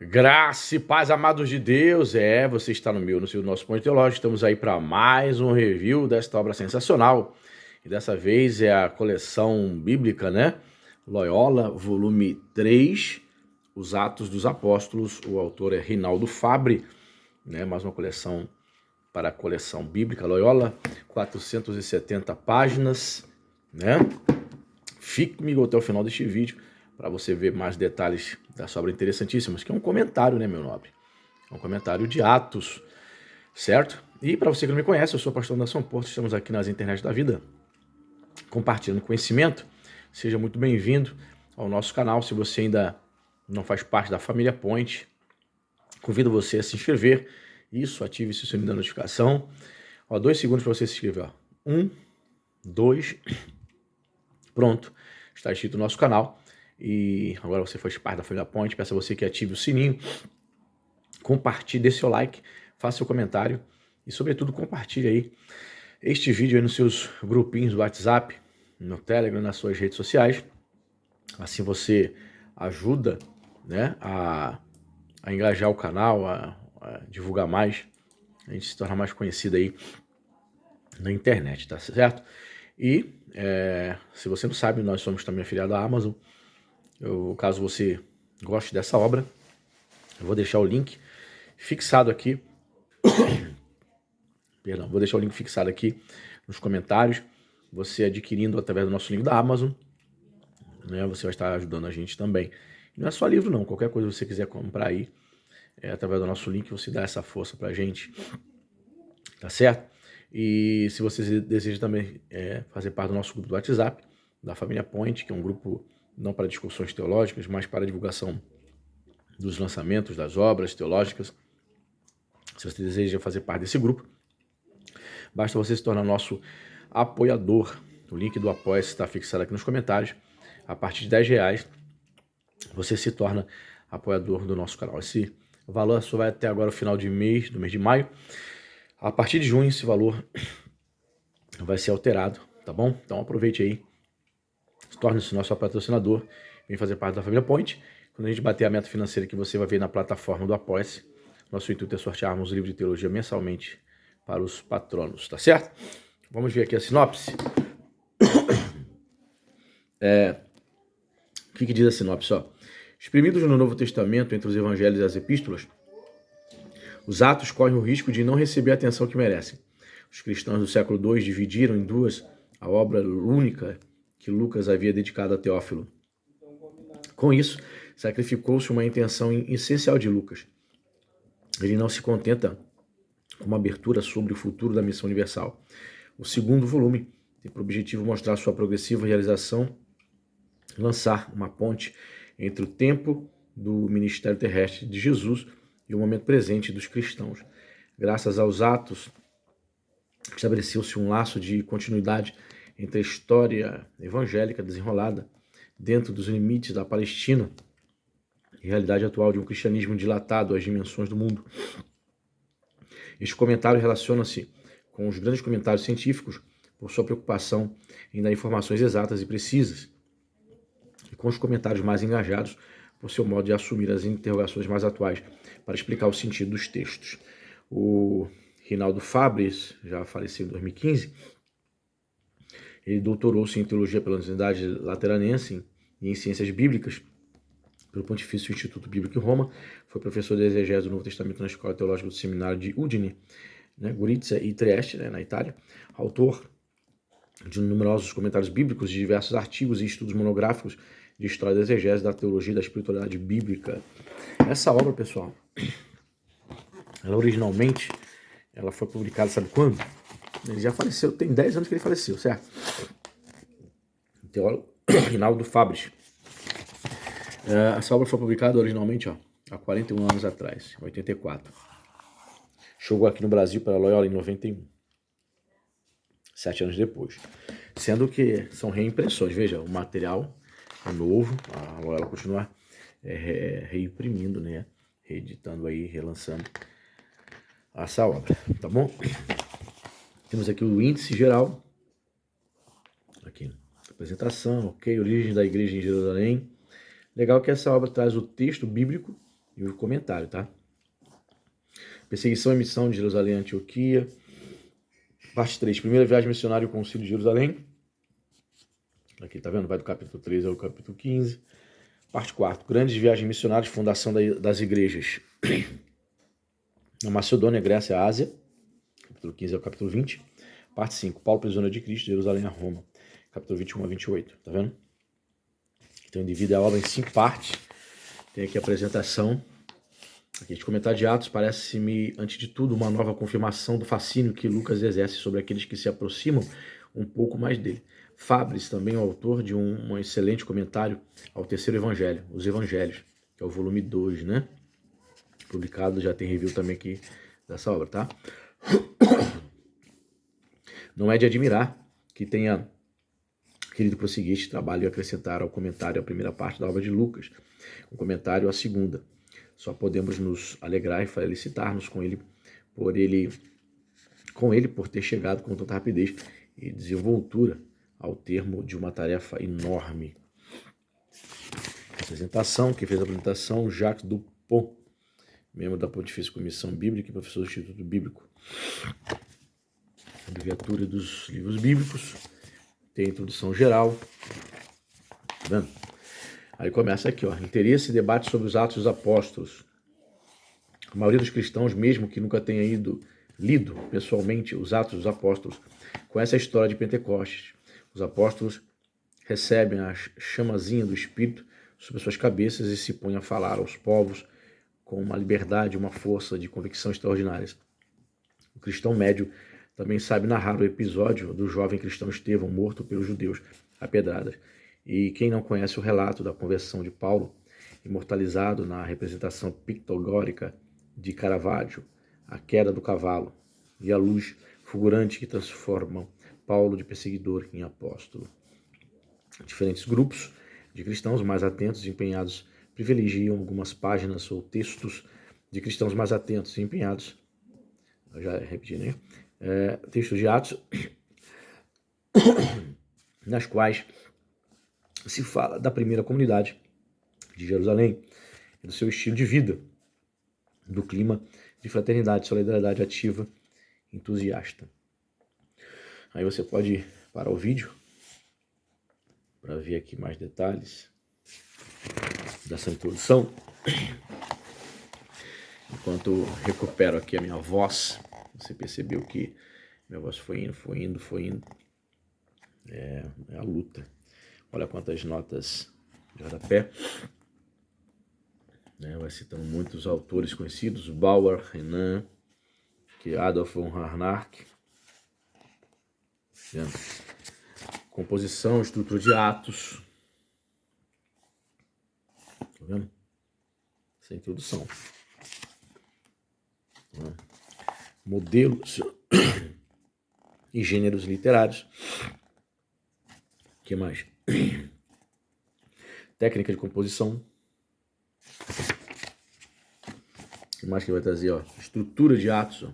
Graça e paz, amados de Deus, você está no nosso Ponto Teológico, estamos aí para mais um review desta obra sensacional, e dessa vez é a coleção bíblica, né? Loyola, volume 3, Os Atos dos Apóstolos, o autor é Rinaldo Fabre, né? Mais uma coleção para a coleção bíblica Loyola, 470 páginas, né? Fique comigo até o final deste vídeo, para você ver mais detalhes dessa obra interessantíssima, que é um comentário, né, meu nobre? É um comentário de Atos, certo? E para você que não me conhece, eu sou o pastor Anderson Porto, estamos aqui nas internet da vida, compartilhando conhecimento. Seja muito bem-vindo ao nosso canal. Se você ainda não faz parte da família Point, convido você a se inscrever. Isso, ative o sininho da notificação. 2 segundos para você se inscrever. 1, 2, pronto. Está inscrito no nosso canal. E agora você faz parte da família Point, peço a você que ative o sininho, compartilhe, dê seu like, faça seu comentário e, sobretudo, compartilhe aí este vídeo aí nos seus grupinhos do WhatsApp, no Telegram, nas suas redes sociais. Assim você ajuda, né, a engajar o canal, a divulgar mais, a gente se tornar mais conhecido aí na internet, tá certo? E se você não sabe, nós somos também afiliados à Amazon. Caso você goste dessa obra, eu vou deixar o link fixado aqui. Perdão, vou deixar o link fixado aqui nos comentários. Você adquirindo através do nosso link da Amazon, né, você vai estar ajudando a gente também. E não é só livro não, qualquer coisa que você quiser comprar aí, através do nosso link, você dá essa força pra gente, tá certo? E se você deseja também fazer parte do nosso grupo do WhatsApp, da família Point, que é um grupo não para discussões teológicas, mas para divulgação dos lançamentos, das obras teológicas. Se você deseja fazer parte desse grupo, basta você se tornar nosso apoiador. O link do Apoia-se está fixado aqui nos comentários. A partir de R$10, você se torna apoiador do nosso canal. Esse valor só vai até agora o final do mês de maio. A partir de junho, esse valor vai ser alterado, tá bom? Então aproveite aí, torne-se nosso patrocinador, vem fazer parte da família Point. Quando a gente bater a meta financeira que você vai ver na plataforma do Apoia-se, nosso intuito é sortearmos o livro de teologia mensalmente para os patronos, tá certo? Vamos ver aqui a sinopse. O que diz a sinopse? Exprimidos no Novo Testamento entre os evangelhos e as epístolas, os Atos correm o risco de não receber a atenção que merecem. Os cristãos do século II dividiram em duas a obra única que Lucas havia dedicado a Teófilo. Com isso, sacrificou-se uma intenção essencial de Lucas. Ele não se contenta com uma abertura sobre o futuro da missão universal. O segundo volume tem por objetivo mostrar sua progressiva realização, lançar uma ponte entre o tempo do ministério terrestre de Jesus e o momento presente dos cristãos. Graças aos Atos, estabeleceu-se um laço de continuidade entre a história evangélica desenrolada dentro dos limites da Palestina e a realidade atual de um cristianismo dilatado às dimensões do mundo. Este comentário relaciona-se com os grandes comentários científicos por sua preocupação em dar informações exatas e precisas, e com os comentários mais engajados por seu modo de assumir as interrogações mais atuais para explicar o sentido dos textos. O Rinaldo Fabre, já faleceu em 2015, ele doutorou-se em teologia pela Universidade Lateranense e em ciências bíblicas pelo Pontifício Instituto Bíblico em Roma. Foi professor de exegese do Novo Testamento na Escola Teológica do Seminário de Udine, né, Gorizia e Trieste, né, na Itália. Autor de numerosos comentários bíblicos, de diversos artigos e estudos monográficos de história da exegese, da teologia e da espiritualidade bíblica. Essa obra, pessoal, ela originalmente foi publicada, sabe quando? Ele já faleceu, tem 10 anos que ele faleceu, certo? O teólogo Rinaldo Fabre. Essa obra foi publicada originalmente há 41 anos atrás, em 84. Chegou aqui no Brasil pela Loyola em 91. 7 anos depois. Sendo que são reimpressões. Veja, o material é novo, a Loyola continua reimprimindo, né? Reeditando aí, relançando essa obra, tá bom? Temos aqui o índice geral. Aqui, apresentação, ok, origem da igreja em Jerusalém. Legal que essa obra traz o texto bíblico e e o comentário, tá? Perseguição e missão de Jerusalém e Antioquia. Parte 3. Primeira viagem missionária e o Concílio de Jerusalém. Aqui, tá vendo? Vai do capítulo 13 ao capítulo 15. Parte 4. Grandes viagens missionárias, fundação das igrejas na Macedônia, Grécia e Ásia. Capítulo 15 ao capítulo 20. Parte 5. Paulo, prisioneiro de Cristo, Jerusalém a Roma. Capítulo 21 a 28. Tá vendo? Então, divide a obra em 5 partes. Tem aqui a apresentação. Aqui de comentário de Atos, parece-me, antes de tudo, uma nova confirmação do fascínio que Lucas exerce sobre aqueles que se aproximam um pouco mais dele. Fabres, também o autor de um excelente comentário ao terceiro evangelho, os evangelhos, que é o volume 2, né? Publicado, já tem review também aqui dessa obra, tá? Não é de admirar que tenha querido prosseguir este trabalho e acrescentar ao comentário a primeira parte da obra de Lucas, um comentário à segunda. Só podemos nos alegrar e felicitar-nos com ele por ter chegado com tanta rapidez e desenvoltura ao termo de uma tarefa enorme. Apresentação, quem fez a apresentação, Jacques Dupont, membro da Pontifícia Comissão Bíblica e professor do Instituto Bíblico. Abreviatura dos livros bíblicos, tem a introdução geral, tá vendo? Aí começa aqui, ó, interesse e debate sobre os Atos dos Apóstolos. A maioria dos cristãos, mesmo que nunca tenha lido pessoalmente os Atos dos Apóstolos, conhece a história de Pentecostes. Os apóstolos recebem a chamazinha do Espírito sobre suas cabeças e se põem a falar aos povos com uma liberdade e uma força de convicção extraordinárias. O cristão médio também sabe narrar o episódio do jovem cristão Estevão, morto pelos judeus a pedradas. E quem não conhece o relato da conversão de Paulo, imortalizado na representação pictogórica de Caravaggio, a queda do cavalo e a luz fulgurante que transformam Paulo de perseguidor em apóstolo. Diferentes grupos de cristãos mais atentos e empenhados privilegiam algumas páginas ou textos de cristãos mais atentos e empenhados. Eu já repeti, né? Textos de Atos, nas quais se fala da primeira comunidade de Jerusalém, do seu estilo de vida, do clima de fraternidade, solidariedade ativa, entusiasta. Aí você pode parar o vídeo para ver aqui mais detalhes dessa introdução. Enquanto recupero aqui a minha voz, você percebeu que minha voz foi indo. É a luta. Olha quantas notas de rodapé. Vai citando muitos autores conhecidos, Bauer, Renan, Adolf von Harnack. Composição, estrutura de atos. Tá vendo? Essa é a introdução. Modelos e gêneros literários. O que mais? Técnica de composição. O que mais que vai trazer? Ó? Estrutura de atos. Ó.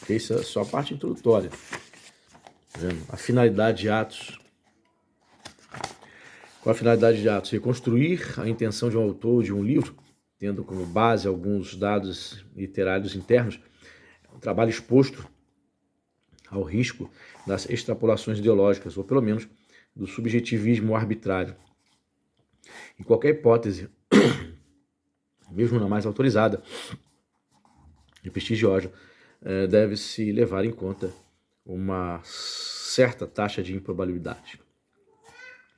Isso é só a parte introdutória. Tá vendo? A finalidade de Atos. Qual a finalidade de Atos? Reconstruir a intenção de um autor de um livro, tendo como base alguns dados literários internos, um trabalho exposto ao risco das extrapolações ideológicas, ou pelo menos do subjetivismo arbitrário. Em qualquer hipótese, mesmo na mais autorizada e prestigiosa, deve-se levar em conta uma certa taxa de improbabilidade.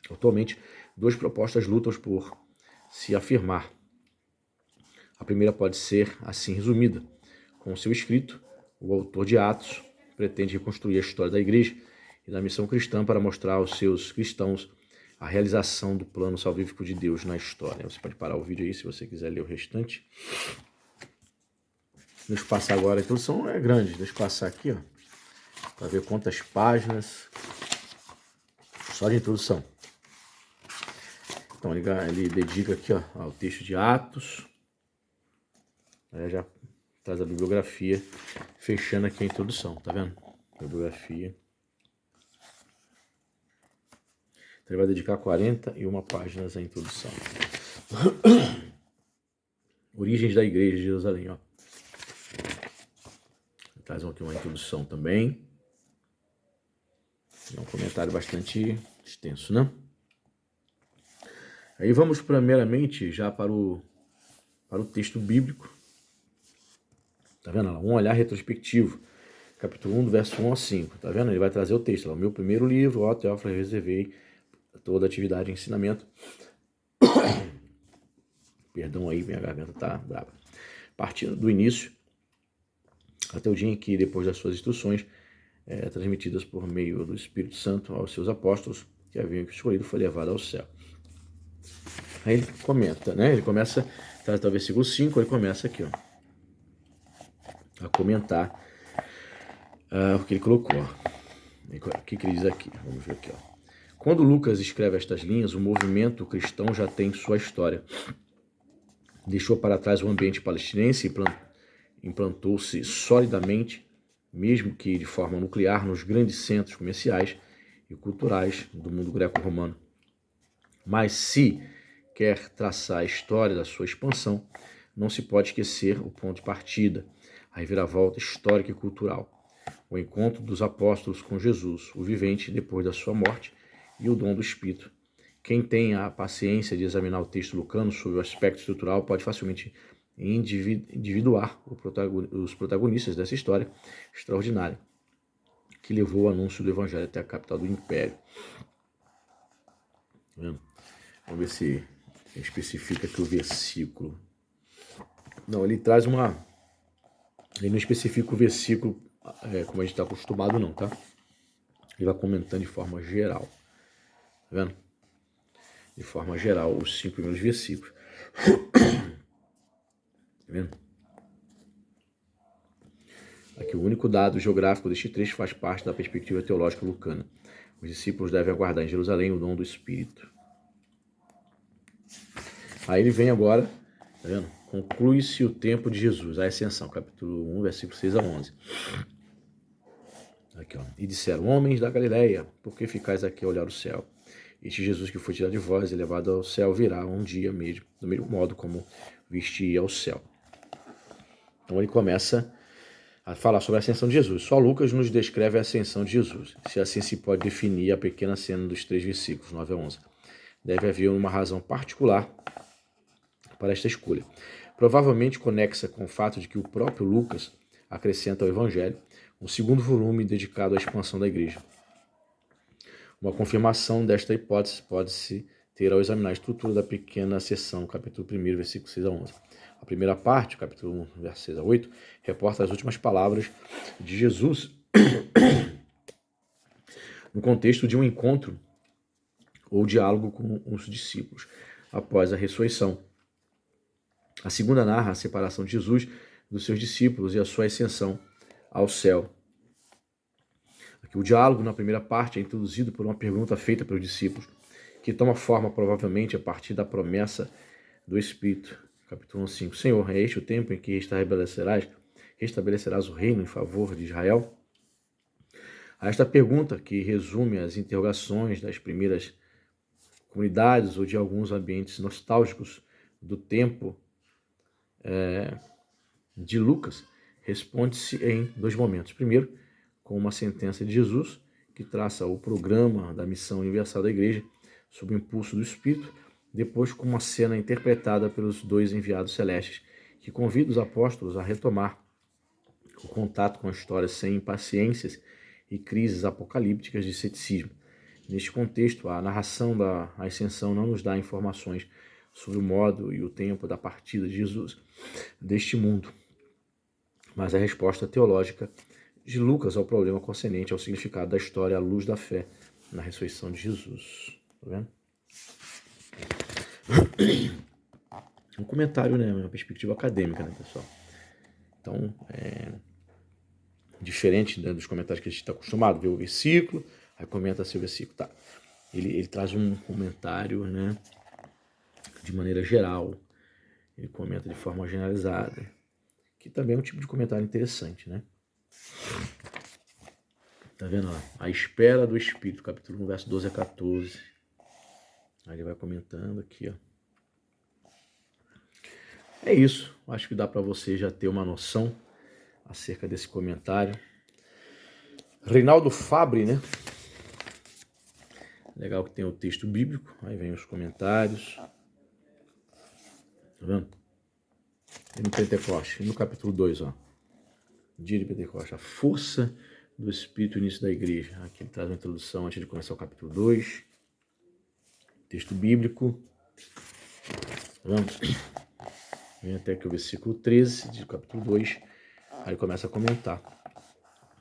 Atualmente, duas propostas lutam por se afirmar. A primeira pode ser assim resumida. Com seu escrito, o autor de Atos pretende reconstruir a história da igreja e da missão cristã para mostrar aos seus cristãos a realização do plano salvífico de Deus na história. Você pode parar o vídeo aí se você quiser ler o restante. Deixa eu passar agora, a introdução é grande, deixa eu passar aqui, ó, para ver quantas páginas, só de introdução. Então ele dedica aqui, ó, ao texto de Atos, aí já traz a bibliografia, fechando aqui a introdução, tá vendo? Bibliografia. Ele vai dedicar 41 páginas à introdução. Origens da Igreja de Jerusalém, ó. Traz aqui uma introdução também. É um comentário bastante extenso, né? Aí vamos primeiramente já para o texto bíblico. Tá vendo? Um olhar retrospectivo. Capítulo 1, do verso 1 a 5. Tá vendo? Ele vai trazer o texto. O meu primeiro livro, ó, Teófilo, reservei toda a atividade de ensinamento. Perdão aí, minha garganta tá brava. Partindo do início até o dia em que, depois das suas instruções, transmitidas por meio do Espírito Santo aos seus apóstolos, que haviam escolhido, foi levado ao céu. Aí ele comenta, né? Ele começa, até o versículo 5, ele começa aqui, ó, a comentar o que ele colocou. O que ele diz aqui? Vamos ver aqui, ó. Quando Lucas escreve estas linhas, o movimento cristão já tem sua história. Deixou para trás o ambiente palestinense e implantou-se solidamente, mesmo que de forma nuclear, nos grandes centros comerciais e culturais do mundo greco-romano. Mas se quer traçar a história da sua expansão, não se pode esquecer o ponto de partida, a reviravolta histórica e cultural, o encontro dos apóstolos com Jesus, o vivente depois da sua morte, e o dom do Espírito. Quem tem a paciência de examinar o texto lucano sobre o aspecto estrutural pode facilmente individuar os protagonistas dessa história extraordinária que levou o anúncio do Evangelho até a capital do Império. Vamos ver se especifica aqui o versículo. Não, ele traz uma... Ele não especifica o versículo como a gente está acostumado, não, tá? Ele vai comentando de forma geral. Tá vendo? De forma geral, os 5 primeiros versículos. Tá vendo? Aqui, o único dado geográfico deste trecho faz parte da perspectiva teológica lucana. Os discípulos devem aguardar em Jerusalém o dom do Espírito. Aí ele vem agora, tá vendo? Conclui-se o tempo de Jesus, a ascensão, capítulo 1, versículo 6 a 11. Aqui, ó. E disseram, homens da Galileia, por que ficais aqui a olhar o céu? Este Jesus que foi tirado de vós e levado ao céu virá um dia mesmo, do mesmo modo como viste ir ao céu. Então ele começa a falar sobre a ascensão de Jesus. Só Lucas nos descreve a ascensão de Jesus, se assim se pode definir a pequena cena dos 3 versículos, 9 a 11. Deve haver uma razão particular para esta escolha. Provavelmente conexa com o fato de que o próprio Lucas acrescenta ao Evangelho um segundo volume dedicado à expansão da igreja. Uma confirmação desta hipótese pode-se ter ao examinar a estrutura da pequena seção, capítulo 1, versículo 6 a 11. A primeira parte, capítulo 1, verso 6 a 8, reporta as últimas palavras de Jesus no contexto de um encontro ou diálogo com os discípulos após a ressurreição. A segunda narra a separação de Jesus dos seus discípulos e a sua ascensão ao céu. Aqui, o diálogo na primeira parte é introduzido por uma pergunta feita pelos discípulos, que toma forma provavelmente a partir da promessa do Espírito. Capítulo 5. Senhor, é este o tempo em que restabelecerás o reino em favor de Israel? A esta pergunta, que resume as interrogações das primeiras comunidades ou de alguns ambientes nostálgicos do tempo de Lucas, responde-se em 2 momentos. Primeiro, com uma sentença de Jesus, que traça o programa da missão universal da igreja sob o impulso do Espírito, depois com uma cena interpretada pelos 2 enviados celestes, que convida os apóstolos a retomar o contato com a história sem impaciências e crises apocalípticas de ceticismo. Neste contexto, a narração da ascensão não nos dá informações sobre o modo e o tempo da partida de Jesus deste mundo, mas a resposta teológica de Lucas ao problema concernente ao significado da história à luz da fé na ressurreição de Jesus. Tá vendo? Um comentário, né? Uma perspectiva acadêmica, né, pessoal? Então, diferente, né, dos comentários que a gente está acostumado, ver o versículo, aí comenta seu versículo, tá? Ele traz um comentário, né, de maneira geral, ele comenta de forma generalizada, que também é um tipo de comentário interessante, né? Tá vendo lá? A espera do Espírito, capítulo 1, verso 12 a 14. Aí ele vai comentando aqui, ó. É isso. Acho que dá para você já ter uma noção acerca desse comentário. Reinaldo Fabre, né? Legal que tem o texto bíblico, aí vem os comentários. Tá vendo? E no Pentecoste, no capítulo 2, ó. Dia de Pentecoste, a força do Espírito, início da igreja. Aqui ele traz uma introdução antes de começar o capítulo 2. Texto bíblico. Tá vendo? Vem até aqui o versículo 13 do capítulo 2. Aí começa a comentar.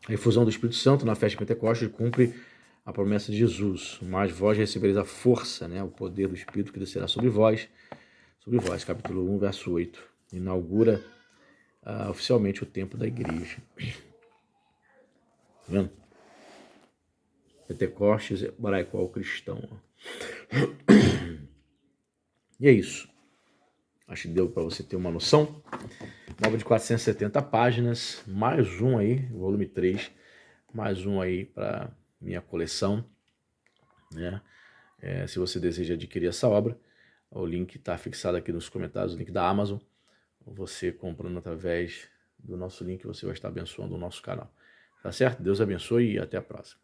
A efusão do Espírito Santo na festa de Pentecostes cumpre a promessa de Jesus. Mas vós recebereis a força, né, o poder do Espírito que descerá sobre vós. Sobre vós, capítulo 1, verso 8. Inaugura oficialmente o tempo da igreja. Tá vendo? Pentecostes para qual cristão. E é isso. Acho que deu para você ter uma noção. Nova de 470 páginas. Mais um aí, volume 3. Mais um aí para minha coleção. Né? Se você deseja adquirir essa obra, o link está fixado aqui nos comentários, o link da Amazon. Você comprando através do nosso link, você vai estar abençoando o nosso canal. Tá certo? Deus abençoe e até a próxima.